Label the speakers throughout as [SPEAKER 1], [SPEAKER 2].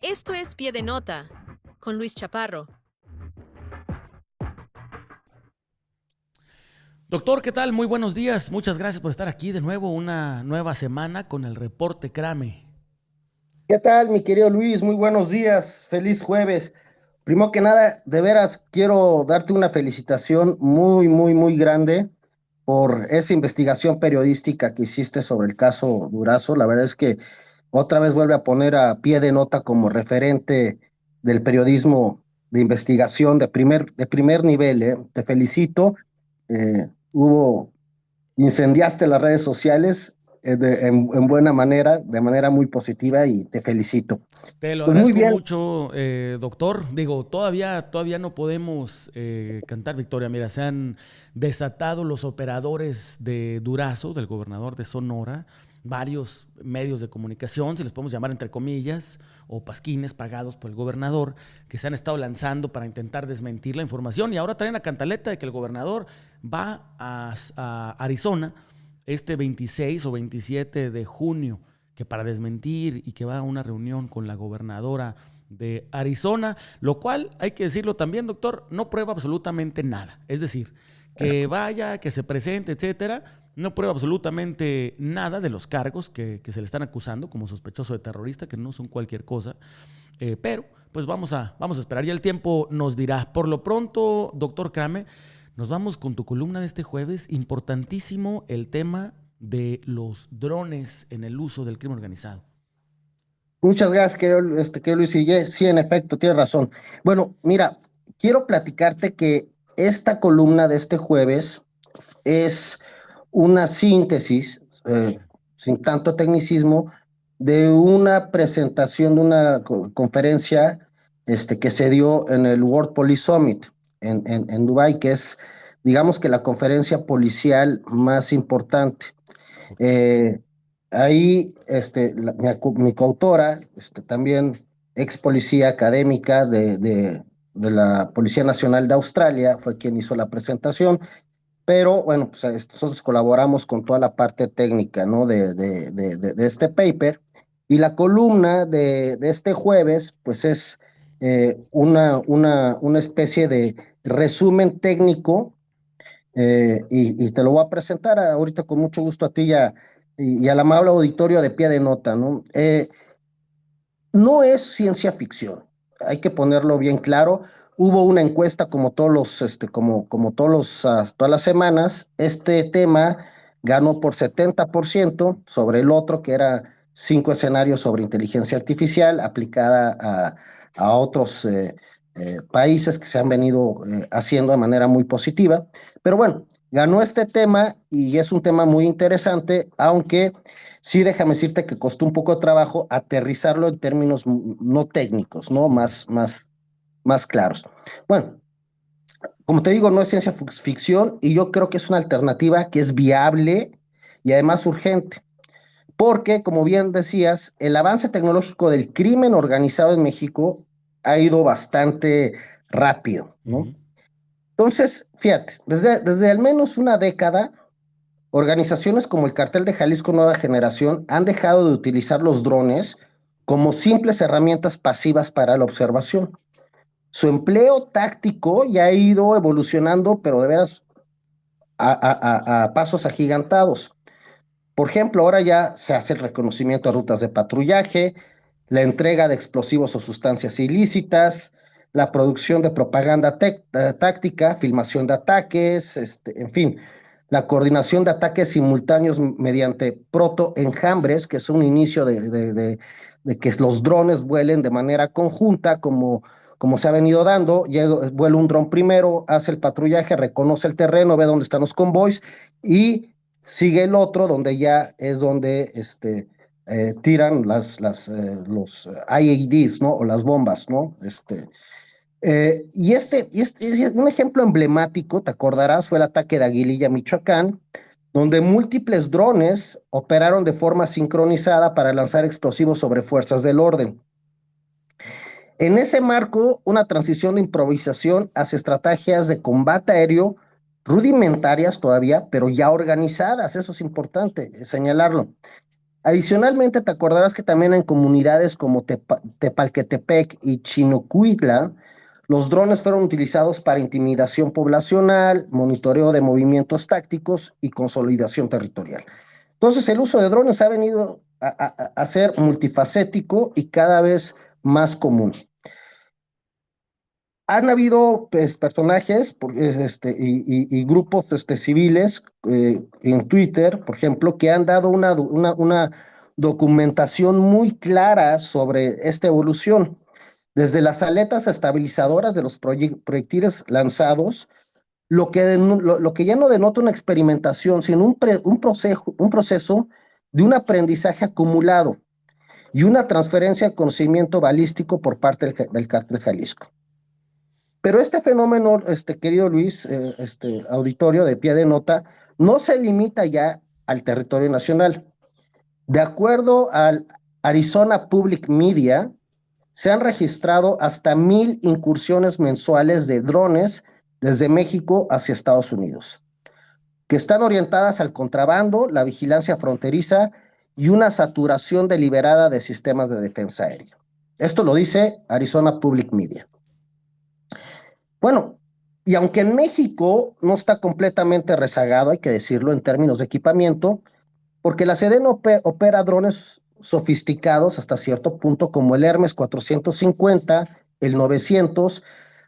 [SPEAKER 1] Esto es Pie de Nota, con Luis Chaparro.
[SPEAKER 2] Doctor, ¿qué tal? Muy buenos días. Muchas gracias por estar aquí de nuevo, una nueva semana con el reporte Crame.
[SPEAKER 3] ¿Qué tal, mi querido Luis? Muy buenos días, feliz jueves. Primero que nada, de veras, quiero darte una felicitación muy grande por esa investigación periodística que hiciste sobre el caso Durazo. La verdad es que otra vez vuelve a poner a Pie de Nota como referente del periodismo de investigación de primer nivel, ¿eh? Te felicito. Incendiaste las redes sociales en buena manera, de manera muy positiva y te felicito.
[SPEAKER 2] Te lo
[SPEAKER 3] Pues muy
[SPEAKER 2] agradezco
[SPEAKER 3] bien.
[SPEAKER 2] mucho, doctor. Digo, todavía no podemos cantar victoria. Mira, se han desatado los operadores de Durazo, del gobernador de Sonora, varios medios de comunicación, si les podemos llamar entre comillas, o pasquines pagados por el gobernador, que se han estado lanzando para intentar desmentir la información. Y ahora traen la cantaleta de que el gobernador va a Arizona este 26 o 27 de junio, que para desmentir y que va a una reunión con la gobernadora de Arizona, lo cual, hay que decirlo también, doctor, no prueba absolutamente nada. Es decir, que vaya, que se presente, etcétera, no prueba absolutamente nada de los cargos que se le están acusando como sospechoso de terrorista, que no son cualquier cosa. Pero, pues vamos a esperar, ya el tiempo nos dirá. Por lo pronto, doctor Crame, nos vamos con tu columna de este jueves. Importantísimo el tema de los drones en el uso del crimen organizado.
[SPEAKER 3] Muchas gracias, querido Luis. Y sí, en efecto, tienes razón. Bueno, mira, quiero platicarte que esta columna de este jueves es una síntesis, sin tanto tecnicismo, de una presentación de una conferencia que se dio en el World Police Summit en Dubái, que es, digamos que la conferencia policial más importante. Eh, Ahí, mi coautora, también ex policía académica de la Policía Nacional de Australia, fue quien hizo la presentación, pero bueno, pues nosotros colaboramos con toda la parte técnica, ¿no? De este paper, y la columna de este jueves, pues es una especie de resumen técnico, y te lo voy a presentar ahorita con mucho gusto a ti y al amable auditorio de Pie de Nota, ¿no? No es ciencia ficción, hay que ponerlo bien claro. Hubo una encuesta como todas las semanas. Este tema ganó por 70% sobre el otro, que era 5 escenarios sobre inteligencia artificial aplicada a otros países que se han venido haciendo de manera muy positiva. Pero bueno, ganó este tema y es un tema muy interesante, aunque sí, déjame decirte que costó un poco de trabajo aterrizarlo en términos no técnicos, ¿no?
[SPEAKER 2] Correcto.
[SPEAKER 3] Más claros. Bueno, como te digo, no es ciencia ficción y yo creo que es una alternativa que es viable y además urgente. Porque, como bien decías, el avance tecnológico del crimen organizado en México ha ido bastante rápido, ¿no?
[SPEAKER 2] Ujú.
[SPEAKER 3] Entonces, fíjate, desde al menos una década, organizaciones como el Cartel de Jalisco Nueva Generación han dejado de utilizar los drones como simples herramientas pasivas para la observación. Su empleo táctico ya ha ido evolucionando, pero de veras a pasos agigantados. Por ejemplo, ahora ya se hace el reconocimiento de rutas de patrullaje, la entrega de explosivos o sustancias ilícitas, la producción de propaganda táctica, filmación de ataques, en fin, la coordinación de ataques simultáneos mediante protoenjambres, que es un inicio de que los drones vuelen de manera conjunta, como se ha venido dando. Vuela un dron primero, hace el patrullaje, reconoce el terreno, ve dónde están los convoys y sigue el otro, donde ya es donde tiran los IEDs, ¿no? O las bombas, ¿no? Y un ejemplo emblemático, te acordarás, fue el ataque de Aguililla, Michoacán, donde múltiples drones operaron de forma sincronizada para lanzar explosivos sobre fuerzas del orden. En ese marco, una transición de improvisación hacia estrategias de combate aéreo rudimentarias todavía, pero ya organizadas. Eso es importante señalarlo. Adicionalmente, te acordarás que también en comunidades como Tepalquetepec y Chinocuitla, los drones fueron utilizados para intimidación poblacional, monitoreo de movimientos tácticos y consolidación territorial. Entonces, el uso de drones ha venido a ser multifacético y cada vez más común. Han habido pues, personajes y grupos civiles en Twitter, por ejemplo, que han dado una documentación muy clara sobre esta evolución. Desde las aletas estabilizadoras de los proyectiles lanzados, lo que ya no denota una experimentación, sino un proceso de un aprendizaje acumulado y una transferencia de conocimiento balístico por parte del Cártel Jalisco. Pero este fenómeno, querido Luis, auditorio de pie de nota, no se limita ya al territorio nacional. De acuerdo al Arizona Public Media, se han registrado hasta 1,000 incursiones mensuales de drones desde México hacia Estados Unidos, que están orientadas al contrabando, la vigilancia fronteriza y una saturación deliberada de sistemas de defensa aérea. Esto lo dice Arizona Public Media. Bueno, y aunque en México no está completamente rezagado, hay que decirlo, en términos de equipamiento, porque la Sedena opera drones sofisticados hasta cierto punto, como el Hermes 450, el 900,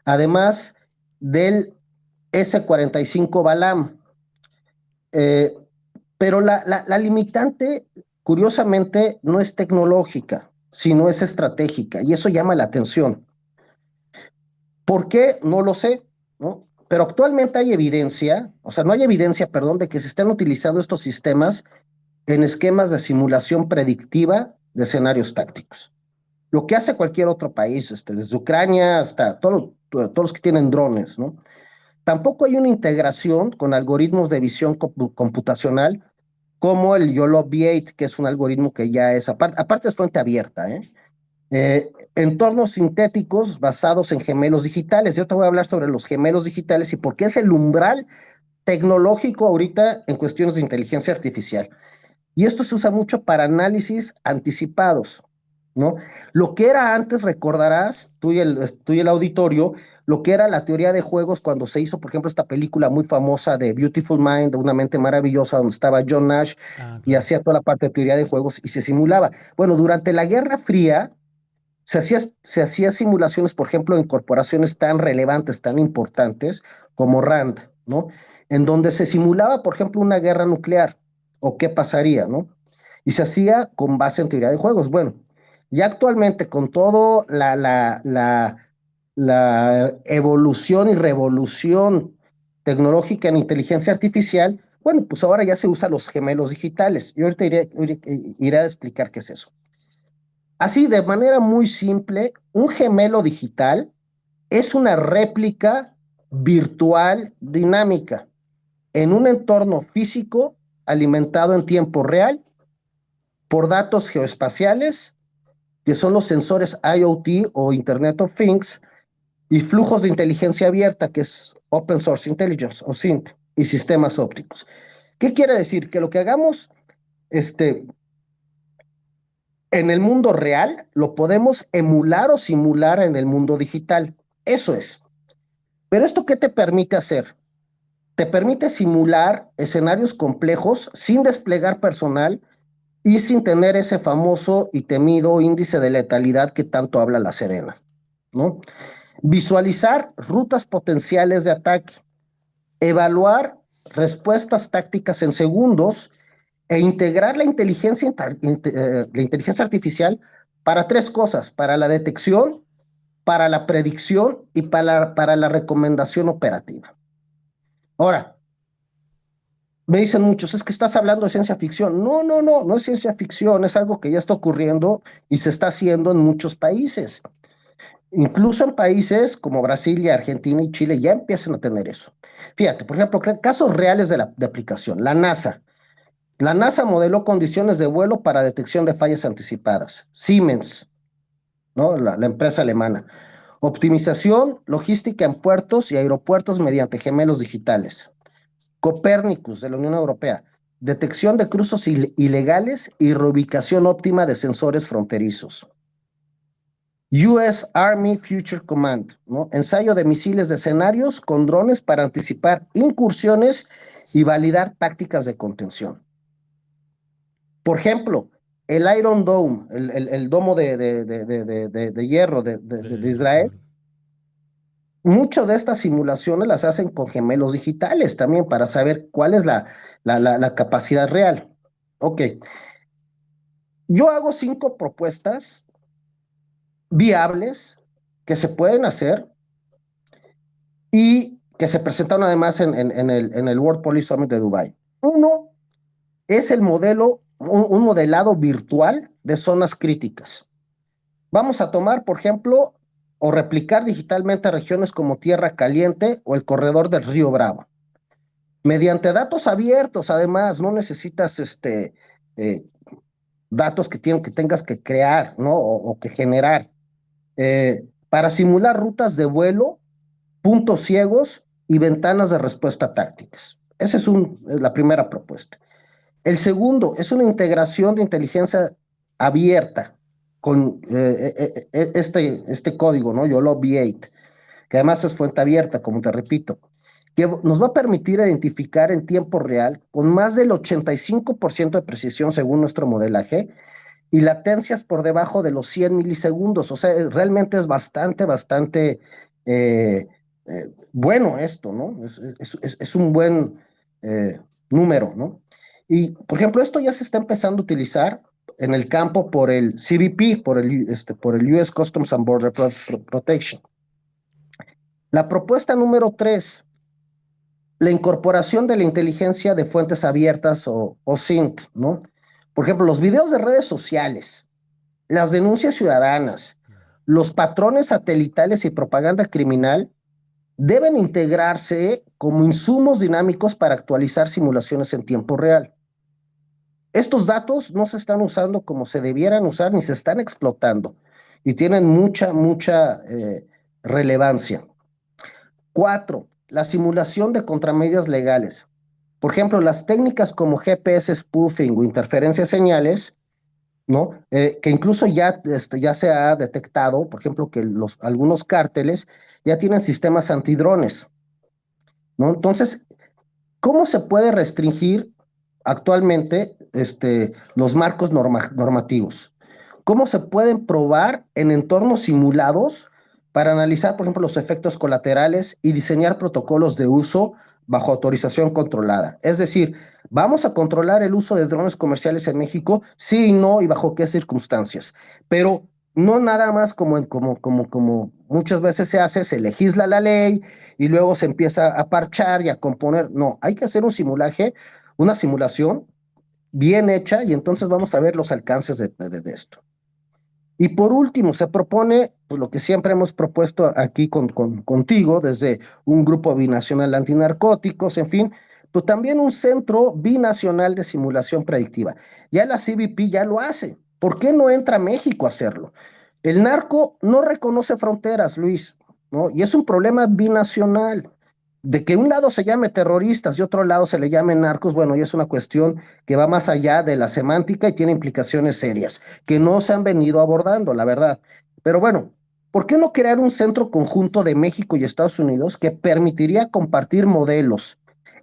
[SPEAKER 3] además del S-45 Balam. Pero la limitante, curiosamente, no es tecnológica, sino es estratégica, y eso llama la atención. ¿Por qué? No lo sé, ¿no? Pero actualmente hay evidencia, o sea, no hay evidencia, perdón, de que se estén utilizando estos sistemas en esquemas de simulación predictiva de escenarios tácticos. Lo que hace cualquier otro país, desde Ucrania hasta todos los que tienen drones, ¿no? Tampoco hay una integración con algoritmos de visión computacional como el YOLO V8, que es un algoritmo que ya es, aparte es fuente abierta, entornos sintéticos basados en gemelos digitales. Yo te voy a hablar sobre los gemelos digitales y por qué es el umbral tecnológico ahorita en cuestiones de inteligencia artificial. Y esto se usa mucho para análisis anticipados, ¿no? Lo que era antes, recordarás, tú y el auditorio, lo que era la teoría de juegos cuando se hizo, por ejemplo, esta película muy famosa de Beautiful Mind, de Una mente maravillosa, donde estaba John Nash y
[SPEAKER 2] claro.
[SPEAKER 3] hacía toda la parte de teoría de juegos y se simulaba. Bueno, durante la Guerra Fría, se hacía simulaciones, por ejemplo, en corporaciones tan relevantes, tan importantes como RAND, ¿no? En donde se simulaba, por ejemplo, una guerra nuclear o qué pasaría, ¿no? Y se hacía con base en teoría de juegos. Bueno, ya actualmente con todo la evolución y revolución tecnológica en inteligencia artificial, bueno, pues ahora ya se usan los gemelos digitales. Yo ahorita iré a explicar qué es eso. Así, de manera muy simple, un gemelo digital es una réplica virtual dinámica en un entorno físico alimentado en tiempo real por datos geoespaciales, que son los sensores IoT o Internet of Things, y flujos de inteligencia abierta, que es Open Source Intelligence o SINT, y sistemas ópticos. ¿Qué quiere decir? Que lo que hagamos en el mundo real lo podemos emular o simular en el mundo digital. Eso es. Pero ¿esto qué te permite hacer? Te permite simular escenarios complejos sin desplegar personal y sin tener ese famoso y temido índice de letalidad que tanto habla la Sedena, ¿no? Visualizar rutas potenciales de ataque, evaluar respuestas tácticas en segundos e integrar la inteligencia artificial para tres cosas: para la detección, para la predicción y para la recomendación operativa. Ahora, me dicen muchos, es que estás hablando de ciencia ficción. No es ciencia ficción, es algo que ya está ocurriendo y se está haciendo en muchos países. Incluso en países como Brasil y Argentina y Chile ya empiezan a tener eso. Fíjate, por ejemplo, casos reales de aplicación. La NASA modeló condiciones de vuelo para detección de fallas anticipadas. Siemens, ¿no? La empresa alemana. Optimización logística en puertos y aeropuertos mediante gemelos digitales. Copernicus, de la Unión Europea. detección de cruces ilegales y reubicación óptima de sensores fronterizos. US Army Future Command, ¿no? Ensayo de misiles de escenarios con drones para anticipar incursiones y validar tácticas de contención. Por ejemplo, el Iron Dome, el domo de hierro de Israel, muchas de estas simulaciones las hacen con gemelos digitales también para saber cuál es la capacidad real. Ok, yo hago 5 propuestas viables que se pueden hacer y que se presentaron además en el World Police Summit de Dubái. Uno es el modelo, un modelado virtual de zonas críticas. Vamos a tomar, por ejemplo, o replicar digitalmente regiones como Tierra Caliente o el corredor del Río Bravo. Mediante datos abiertos, además, no necesitas datos que tengas que crear, ¿no? O que generar. Para simular rutas de vuelo, puntos ciegos y ventanas de respuesta tácticas. Esa es la primera propuesta. El segundo es una integración de inteligencia abierta con este código, ¿no? YOLO V8, que además es fuente abierta, como te repito, que nos va a permitir identificar en tiempo real, con más del 85% de precisión según nuestro modelaje, y latencias por debajo de los 100 milisegundos. O sea, realmente es bastante bueno esto, ¿no? Es un buen número, ¿no? Y, por ejemplo, esto ya se está empezando a utilizar en el campo por el CBP, por el US Customs and Border Protection. La propuesta número 3, la incorporación de la inteligencia de fuentes abiertas o SINT, ¿no? Por ejemplo, los videos de redes sociales, las denuncias ciudadanas, los patrones satelitales y propaganda criminal deben integrarse como insumos dinámicos para actualizar simulaciones en tiempo real. Estos datos no se están usando como se debieran usar ni se están explotando y tienen mucha relevancia. 4, la simulación de contramedidas legales. Por ejemplo, las técnicas como GPS spoofing o interferencia de señales, ¿no? Que incluso ya se ha detectado, por ejemplo, que algunos cárteles ya tienen sistemas antidrones, ¿no? Entonces, ¿cómo se puede restringir actualmente los marcos normativos? ¿Cómo se pueden probar en entornos simulados para analizar, por ejemplo, los efectos colaterales y diseñar protocolos de uso bajo autorización controlada? Es decir, ¿vamos a controlar el uso de drones comerciales en México? Sí y no, y bajo qué circunstancias. Pero no nada más como muchas veces se hace, se legisla la ley y luego se empieza a parchar y a componer. No, hay que hacer una simulación bien hecha y entonces vamos a ver los alcances de esto. Y por último, se propone pues, lo que siempre hemos propuesto aquí contigo, desde un grupo binacional antinarcóticos, en fin, pues también un centro binacional de simulación predictiva. Ya la CBP ya lo hace. ¿Por qué no entra México a hacerlo? El narco no reconoce fronteras, Luis, ¿no? Y es un problema binacional. De que un lado se llame terroristas y otro lado se le llame narcos, bueno, y es una cuestión que va más allá de la semántica y tiene implicaciones serias, que no se han venido abordando, la verdad. Pero bueno, ¿por qué no crear un centro conjunto de México y Estados Unidos que permitiría compartir modelos,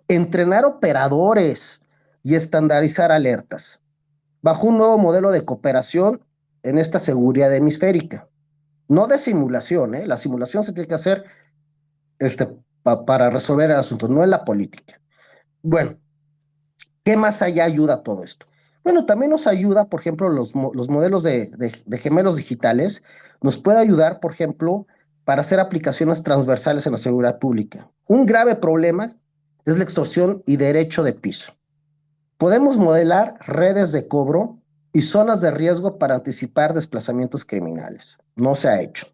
[SPEAKER 3] entrenar operadores y estandarizar alertas, bajo un nuevo modelo de cooperación en esta seguridad hemisférica? No de simulación, ¿eh? La simulación se tiene que hacer para resolver el asunto, no en la política. Bueno, ¿qué más allá ayuda todo esto? Bueno, también nos ayuda, por ejemplo, los modelos de gemelos digitales, nos puede ayudar, por ejemplo, para hacer aplicaciones transversales en la seguridad pública. Un grave problema es la extorsión y derecho de piso. Podemos modelar redes de cobro y zonas de riesgo para anticipar desplazamientos criminales. No se ha hecho.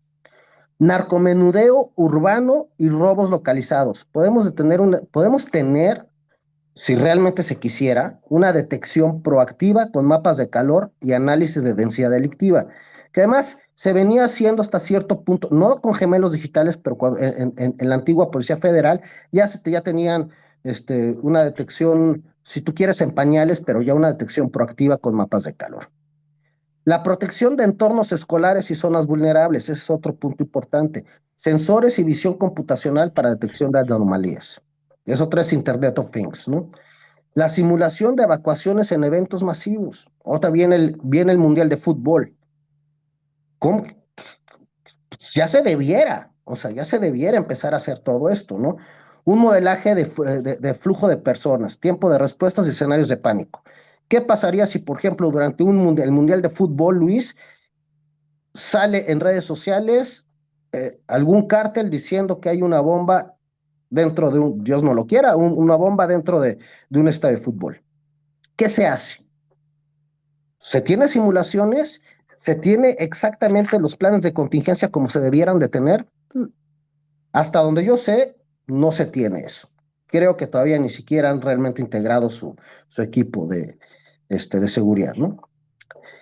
[SPEAKER 3] Narcomenudeo urbano y robos localizados. Podemos tener, si realmente se quisiera, una detección proactiva con mapas de calor y análisis de densidad delictiva, que además se venía haciendo hasta cierto punto, no con gemelos digitales, pero en la antigua Policía Federal ya tenían una detección si tú quieres en pañales, pero ya una detección proactiva con mapas de calor. La protección de entornos escolares y zonas vulnerables, ese es otro punto importante. Sensores y visión computacional para detección de anomalías. Eso es Internet of Things, ¿no? La simulación de evacuaciones en eventos masivos. Otra viene el Mundial de Fútbol. ¿Cómo? Pues ya se debiera, o sea, ya se debiera empezar a hacer todo esto, ¿no? Un modelaje de flujo de personas, tiempo de respuestas y escenarios de pánico. ¿Qué pasaría si, por ejemplo, durante el Mundial de Fútbol, Luis, sale en redes sociales algún cártel diciendo que hay una bomba dentro de Dios no lo quiera, una bomba dentro de un estadio de fútbol? ¿Qué se hace? Se tiene simulaciones, se tiene exactamente los planes de contingencia como se debieran de tener. Hasta donde yo sé, no se tiene eso. Creo que todavía ni siquiera han realmente integrado su equipo de seguridad, ¿no?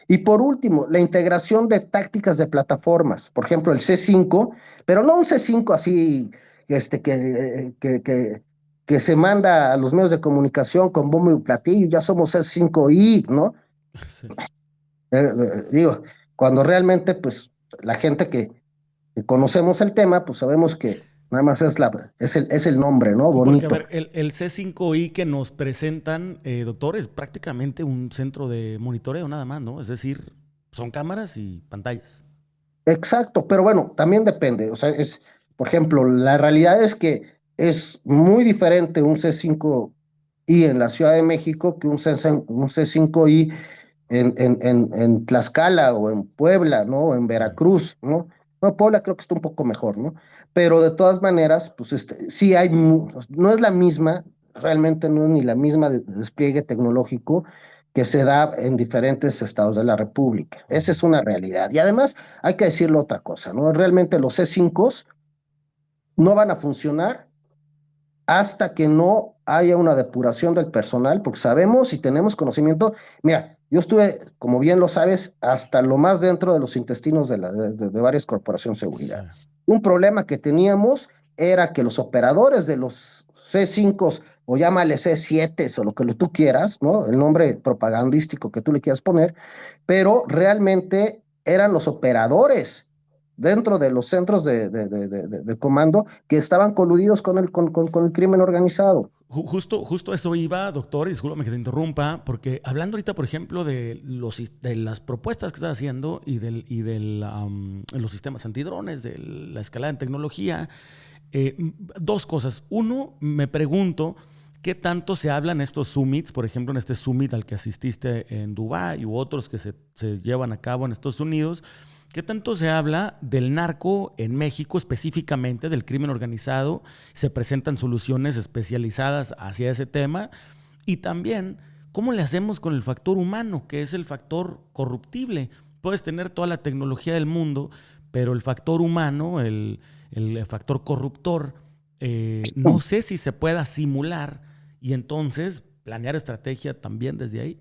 [SPEAKER 3] Y por último, la integración de tácticas de plataformas, por ejemplo, el C5, pero no un C5 así que se manda a los medios de comunicación con bombo y platillo, ya somos C5I, ¿no?
[SPEAKER 2] Sí.
[SPEAKER 3] Digo, cuando realmente, pues, la gente que conocemos el tema, pues sabemos que nada más es el nombre, ¿no?
[SPEAKER 2] Porque, a
[SPEAKER 3] Bonito.
[SPEAKER 2] ver, el C5I que nos presentan, doctor, es prácticamente un centro de monitoreo nada más, ¿no? Es decir, son cámaras y pantallas.
[SPEAKER 3] Exacto, pero bueno, también depende. O sea, por ejemplo, la realidad es que es muy diferente un C5I en la Ciudad de México que un C5I en Tlaxcala o en Puebla, ¿no? O en
[SPEAKER 2] Mm.
[SPEAKER 3] Veracruz, ¿no? No, Puebla creo que está un poco mejor, ¿no? Pero de todas maneras, pues sí no es la misma, realmente no es ni la misma despliegue tecnológico que se da en diferentes estados de la República. Esa es una realidad. Y además hay que decirle otra cosa, ¿no? Realmente los C5 no van a funcionar hasta que no haya una depuración del personal, porque sabemos y tenemos conocimiento. Mira, yo estuve, como bien lo sabes, hasta lo más dentro de los intestinos de varias corporaciones de
[SPEAKER 2] Sí.
[SPEAKER 3] seguridad. Un problema que teníamos era que los operadores de los C5 o llámale C7 o lo que tú quieras, ¿no? El nombre propagandístico que tú le quieras poner, pero realmente eran los operadores dentro de los centros de comando que estaban coludidos con el crimen organizado.
[SPEAKER 2] Justo eso iba, doctor, y discúlpame que te interrumpa, porque hablando ahorita, por ejemplo, de las propuestas que estás haciendo y los sistemas antidrones, de la escalada en tecnología, dos cosas. Uno, me pregunto qué tanto se hablan estos summits, por ejemplo, en este summit al que asististe en Dubái u otros que se llevan a cabo en Estados Unidos. ¿Qué tanto se habla del narco en México, específicamente del crimen organizado? ¿Se presentan soluciones especializadas hacia ese tema? Y también, ¿cómo le hacemos con el factor humano, que es el factor corruptible? Puedes tener toda la tecnología del mundo, pero el factor humano, el factor corruptor, no sé si se pueda simular y entonces planear estrategia también desde ahí.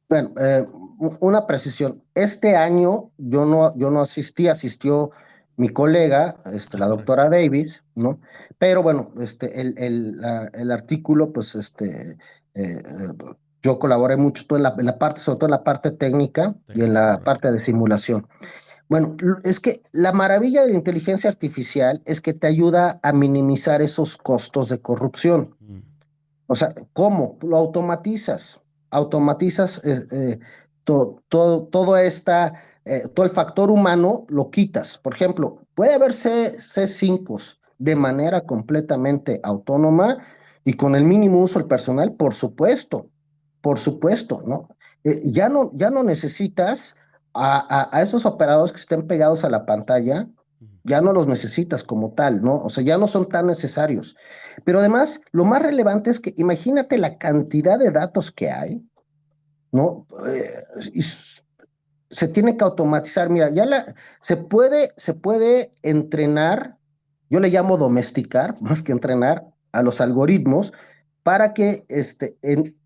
[SPEAKER 3] Bueno, una precisión. Este año yo no asistí, asistió mi colega,
[SPEAKER 2] Ah,
[SPEAKER 3] la
[SPEAKER 2] correcto.
[SPEAKER 3] doctora Davis, ¿no? Pero bueno, el artículo, pues, yo colaboré mucho en la parte, sobre todo en la parte técnica y en
[SPEAKER 2] Técnica,
[SPEAKER 3] la
[SPEAKER 2] correcto.
[SPEAKER 3] parte de simulación. Bueno, es que la maravilla de la inteligencia artificial es que te ayuda a minimizar esos costos de corrupción.
[SPEAKER 2] Mm.
[SPEAKER 3] O sea, ¿cómo? Lo automatizas. Automatizas todo el factor humano, lo quitas. Por ejemplo, puede haber C5 de manera completamente autónoma y con el mínimo uso del personal, por supuesto, ¿no? Ya no necesitas a esos operadores que estén pegados a la pantalla,
[SPEAKER 2] Mm.
[SPEAKER 3] ya no los necesitas como tal, ¿no? O sea, ya no son tan necesarios. Pero además, lo más relevante es que imagínate la cantidad de datos que hay, ¿no? Y se tiene que automatizar. Mira, se puede entrenar, yo le llamo domesticar, más que entrenar, a los algoritmos para que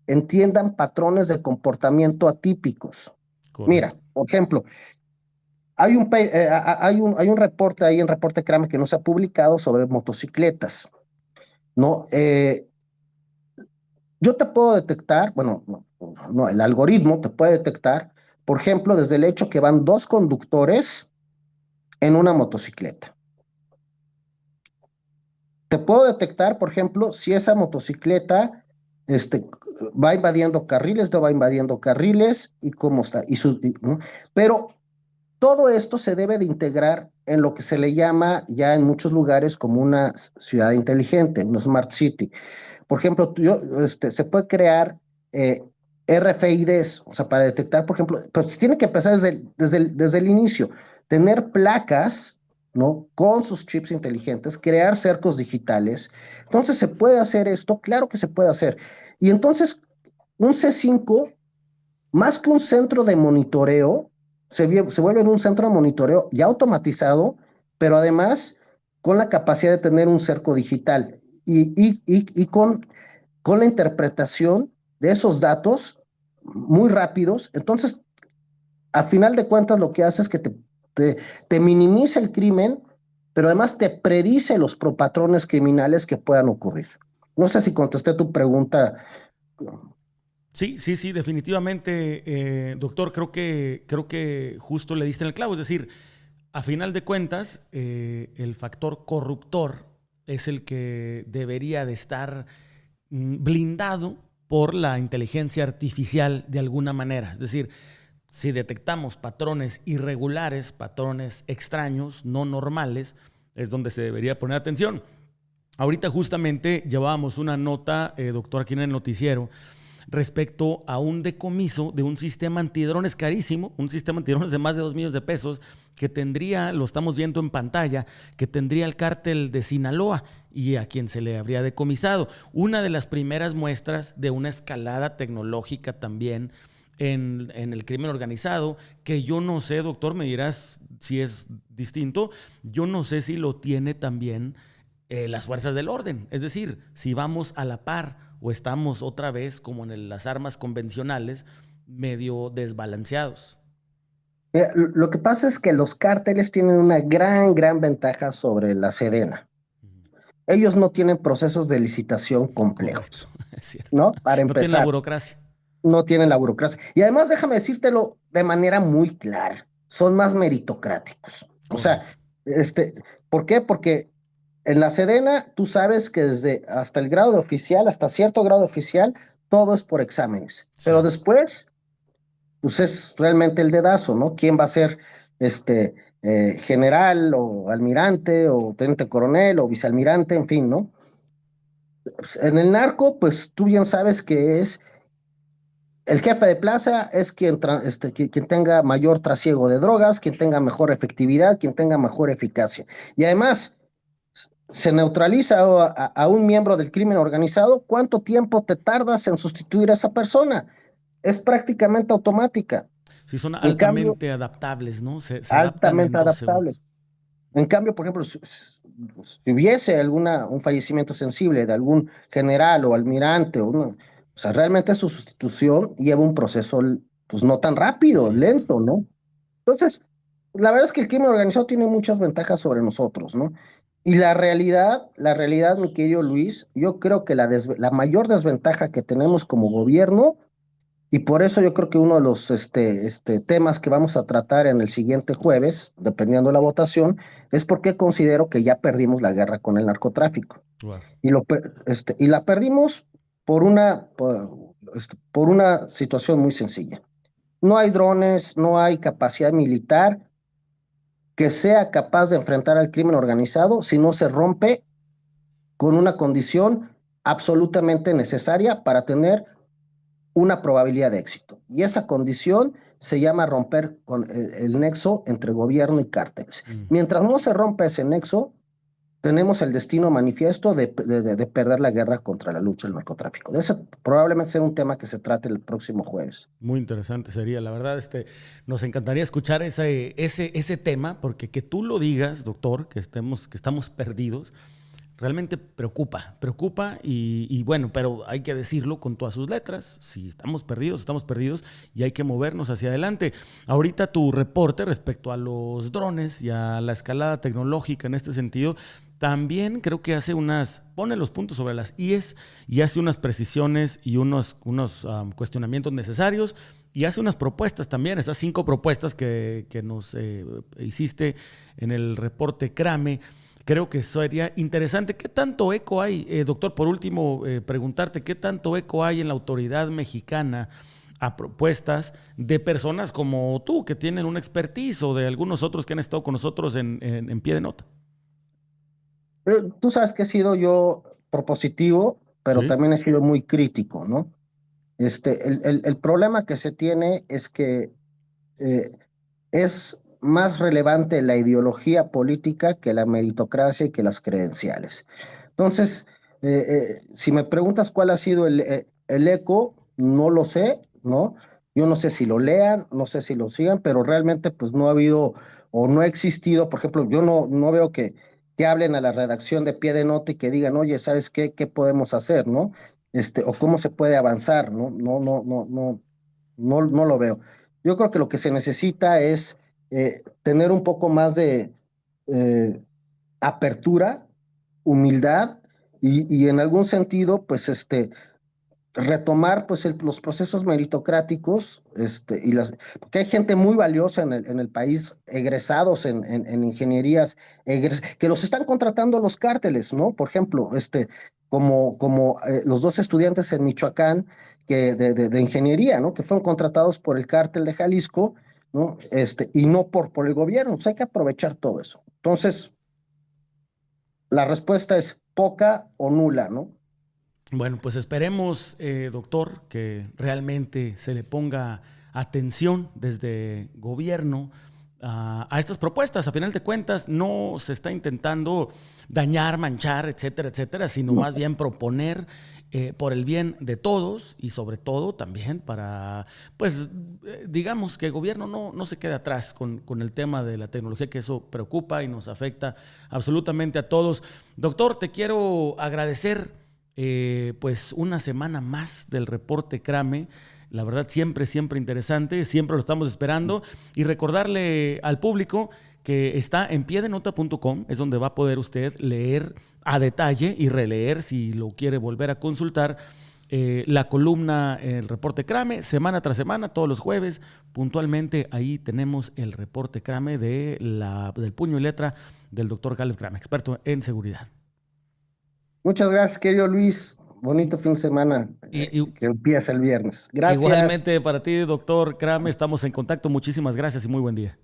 [SPEAKER 3] entiendan patrones de comportamiento atípicos. Mira,
[SPEAKER 2] Correcto.
[SPEAKER 3] por ejemplo, hay un reporte ahí en Reporte Crame que no se ha publicado sobre motocicletas, ¿no? Yo te puedo detectar, bueno, no, el algoritmo te puede detectar, por ejemplo, desde el hecho que van dos conductores en una motocicleta. Te puedo detectar, por ejemplo, si esa motocicleta este, va invadiendo carriles, no va invadiendo carriles y cómo está. ¿No? Pero todo esto se debe de integrar en lo que se le llama ya en muchos lugares como una ciudad inteligente, una smart city. Por ejemplo, se puede crear RFIDs, o sea, para detectar, por ejemplo, pues tiene que empezar desde el inicio, tener placas, ¿no? Con sus chips inteligentes, crear cercos digitales. Entonces, ¿se puede hacer esto? Claro que se puede hacer. Y entonces, un C5, más que un centro de monitoreo, se vuelve un centro de monitoreo ya automatizado, pero además con la capacidad de tener un cerco digital y con la interpretación de esos datos muy rápidos. Entonces, a final de cuentas, lo que hace es que te, te minimiza el crimen, pero además te predice los patrones criminales que puedan ocurrir. No sé si contesté tu pregunta.
[SPEAKER 2] Sí, sí, sí, definitivamente, doctor, creo que justo le diste en el clavo. Es decir, a final de cuentas, el factor corruptor es el que debería de estar blindado por la inteligencia artificial de alguna manera. Es decir, si detectamos patrones irregulares, patrones extraños, no normales, es donde se debería poner atención. Ahorita justamente llevábamos una nota, doctor, aquí en el noticiero, respecto a un decomiso de un sistema antidrones carísimo, un sistema antidrones de más de 2 millones de pesos, que tendría, lo estamos viendo en pantalla, que tendría el cártel de Sinaloa y a quien se le habría decomisado. Una de las primeras muestras de una escalada tecnológica también en el crimen organizado, que yo no sé, doctor, me dirás si es distinto, yo no sé si lo tiene también las fuerzas del orden. Es decir, si vamos a la par o estamos otra vez como en las armas convencionales, medio desbalanceados.
[SPEAKER 3] Mira, lo que pasa es que los cárteles tienen una gran ventaja sobre la Sedena. Ellos no tienen procesos de licitación
[SPEAKER 2] Correcto,
[SPEAKER 3] complejos,
[SPEAKER 2] es cierto.
[SPEAKER 3] ¿no? Para
[SPEAKER 2] No tiene la
[SPEAKER 3] empezar,
[SPEAKER 2] burocracia.
[SPEAKER 3] no tienen la burocracia. Y además, déjame decírtelo de manera muy clara, son más meritocráticos. O sea,
[SPEAKER 2] Correcto.
[SPEAKER 3] este, ¿por qué? Porque en la Sedena tú sabes que desde hasta el grado de oficial, hasta cierto grado de oficial, todo es por exámenes. Pero
[SPEAKER 2] Sí.
[SPEAKER 3] después pues es realmente el dedazo, ¿no? ¿Quién va a ser este general o almirante o teniente coronel o vicealmirante, en fin, ¿no? Pues, en el narco, pues tú bien sabes que es el jefe de plaza, es quien tenga mayor trasiego de drogas, quien tenga mejor efectividad, quien tenga mejor eficacia. Y además, se neutraliza a un miembro del crimen organizado, ¿cuánto tiempo te tardas en sustituir a esa persona? Es prácticamente automática.
[SPEAKER 2] Sí, son
[SPEAKER 3] En cambio,
[SPEAKER 2] altamente adaptables, ¿no? Se adaptan
[SPEAKER 3] altamente
[SPEAKER 2] en 2
[SPEAKER 3] adaptable.
[SPEAKER 2] segundos.
[SPEAKER 3] En cambio, por ejemplo, si hubiese un fallecimiento sensible de algún general o almirante, o sea, realmente su sustitución lleva un proceso, pues no tan rápido,
[SPEAKER 2] Cierto.
[SPEAKER 3] lento, ¿no? Entonces, la verdad es que el crimen organizado tiene muchas ventajas sobre nosotros, ¿no? Y la realidad, mi querido Luis, yo creo que la mayor desventaja que tenemos como gobierno, y por eso yo creo que uno de los temas que vamos a tratar en el siguiente jueves, dependiendo de la votación, es porque considero que ya perdimos la guerra con el narcotráfico.
[SPEAKER 2] Wow.
[SPEAKER 3] Y la perdimos por una situación muy sencilla. No hay drones, no hay capacidad militar que sea capaz de enfrentar al crimen organizado si no se rompe con una condición absolutamente necesaria para tener una probabilidad de éxito. Y esa condición se llama romper con el nexo entre gobierno y cárteles.
[SPEAKER 2] Mm.
[SPEAKER 3] Mientras no se rompa ese nexo, tenemos el destino manifiesto de perder la guerra contra la lucha del narcotráfico. De ese probablemente sea un tema que se trate el próximo jueves.
[SPEAKER 2] Muy interesante sería, la verdad, nos encantaría escuchar ese tema, porque que tú lo digas, doctor, que estamos perdidos, realmente preocupa y bueno, pero hay que decirlo con todas sus letras. Si estamos perdidos y hay que movernos hacia adelante. Ahorita tu reporte respecto a los drones y a la escalada tecnológica en este sentido, también creo que pone los puntos sobre las IES y hace unas precisiones y unos cuestionamientos necesarios y hace unas propuestas también, esas 5 propuestas que nos hiciste en el reporte CRAME. Creo que sería interesante. ¿Qué tanto eco hay, doctor? Por último, preguntarte, ¿qué tanto eco hay en la autoridad mexicana a propuestas de personas como tú, que tienen una expertise, o de algunos otros que han estado con nosotros en pie de nota?
[SPEAKER 3] Tú sabes que he sido yo propositivo, pero
[SPEAKER 2] Sí.
[SPEAKER 3] también he sido muy crítico, ¿no? El problema que se tiene es que eh, es más relevante la ideología política que la meritocracia y que las credenciales. Entonces, si me preguntas cuál ha sido el eco, no lo sé, ¿no? Yo no sé si lo lean, no sé si lo sigan, pero realmente pues no ha habido o no ha existido, por ejemplo, yo no veo que hablen a la redacción de pie de nota y que digan, oye, ¿sabes qué? ¿Qué podemos hacer, no? O cómo se puede avanzar, ¿no? No lo veo. Yo creo que lo que se necesita es tener un poco más de eh, apertura, humildad y en algún sentido, pues retomar pues los procesos meritocráticos, porque hay gente muy valiosa en el país, egresados en ingenierías, que los están contratando los cárteles, ¿no? Por ejemplo, como los 2 estudiantes en Michoacán de ingeniería, ¿no? Que fueron contratados por el cártel de Jalisco, ¿no? Y no por el gobierno. Pues hay que aprovechar todo eso. Entonces, la respuesta es poca o nula, ¿no?
[SPEAKER 2] Bueno, pues esperemos, doctor, que realmente se le ponga atención desde gobierno a estas propuestas. A final de cuentas, no se está intentando dañar, manchar, etcétera, etcétera, sino
[SPEAKER 3] No.
[SPEAKER 2] más bien proponer por el bien de todos y sobre todo también para, pues, digamos que el gobierno no se quede atrás con el tema de la tecnología, que eso preocupa y nos afecta absolutamente a todos. Doctor, te quiero agradecer pues una semana más del reporte CRAME. La verdad, siempre interesante, siempre lo estamos esperando. Y recordarle al público que está en piedenota.com, es donde va a poder usted leer a detalle y releer, si lo quiere volver a consultar, la columna, el reporte CRAME, semana tras semana, todos los jueves, puntualmente. Ahí tenemos el reporte CRAME del puño y letra del doctor Caleb Crame, experto en seguridad.
[SPEAKER 3] Muchas gracias, querido Luis. Bonito fin de semana
[SPEAKER 2] Y, y
[SPEAKER 3] que empieza el viernes. Gracias.
[SPEAKER 2] Igualmente para ti, doctor Crame, estamos en contacto. Muchísimas gracias y muy buen día.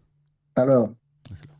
[SPEAKER 3] Hasta luego.
[SPEAKER 2] Hasta luego.